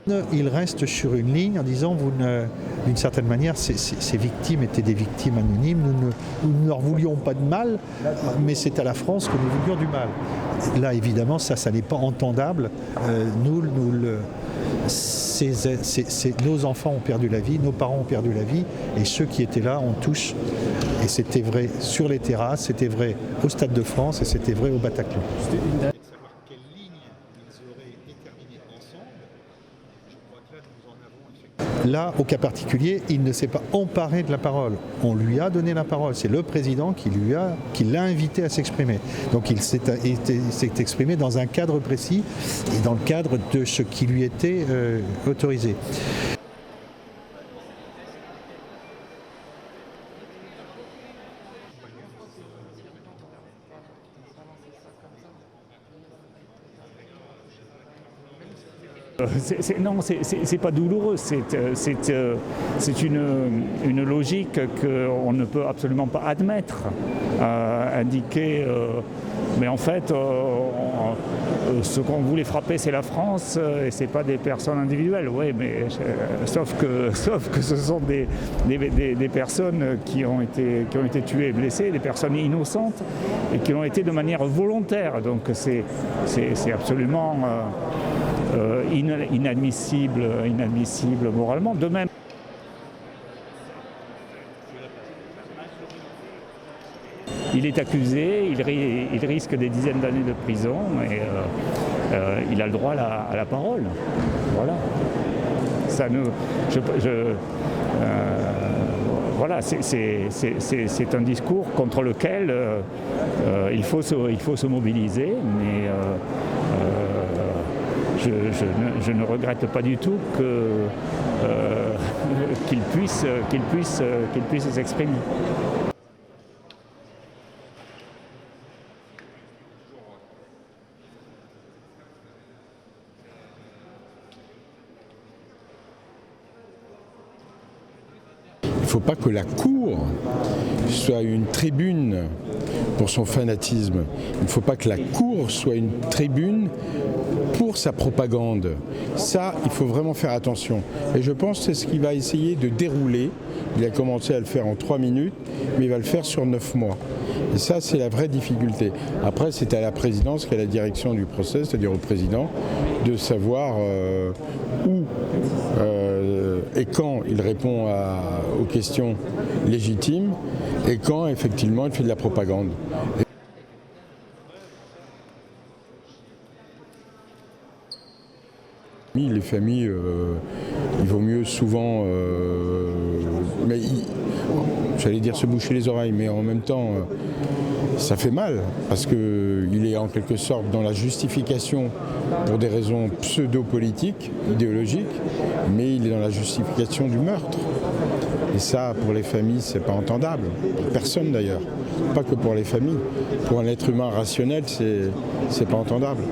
Il reste sur une ligne en disant, d'une certaine manière, ces victimes étaient des victimes anonymes, nous ne leur voulions pas de mal, mais c'est à la France que nous voulions du mal. Là, évidemment, ça n'est pas entendable. Nos enfants ont perdu la vie, nos parents ont perdu la vie, et ceux qui étaient là ont tous, et c'était vrai sur les terrasses, c'était vrai au Stade de France, et c'était vrai au Bataclan. Là, au cas particulier, il ne s'est pas emparé de la parole. On lui a donné la parole. C'est le président qui l'a invité à s'exprimer. Donc il s'est exprimé dans un cadre précis et dans le cadre de ce qui lui était autorisé. Non, c'est pas douloureux, c'est une logique qu'on ne peut absolument pas admettre, indiquer, mais en fait, ce qu'on voulait frapper, c'est la France, et c'est pas des personnes individuelles. Oui, mais sauf que ce sont des personnes qui ont été tuées et blessées, des personnes innocentes, et qui l'ont été de manière volontaire. Donc c'est absolument inadmissible moralement. De même, il est accusé, il risque des dizaines d'années de prison, et il a le droit à la parole. Voilà. Voilà, c'est un discours contre lequel il faut se mobiliser, mais je ne regrette pas du tout qu'il puisse s'exprimer. Il ne faut pas que la cour soit une tribune pour son fanatisme. Il ne faut pas que la cour soit une tribune pour sa propagande. Ça, il faut vraiment faire attention. Et je pense que c'est ce qu'il va essayer de dérouler. Il a commencé à le faire en 3 minutes, mais il va le faire sur 9 mois. Et ça, c'est la vraie difficulté. Après, c'est à la présidence, qu'à la direction du procès, c'est-à-dire au président, de savoir où et quand il répond aux questions légitimes et quand, effectivement, il fait de la propagande. Les familles, il vaut mieux souvent, j'allais dire se boucher les oreilles, mais en même temps, ça fait mal, parce qu'il est en quelque sorte dans la justification pour des raisons pseudo-politiques, idéologiques, mais il est dans la justification du meurtre. Et ça, pour les familles, c'est pas entendable. Pour personne d'ailleurs, pas que pour les familles. Pour un être humain rationnel, c'est pas entendable.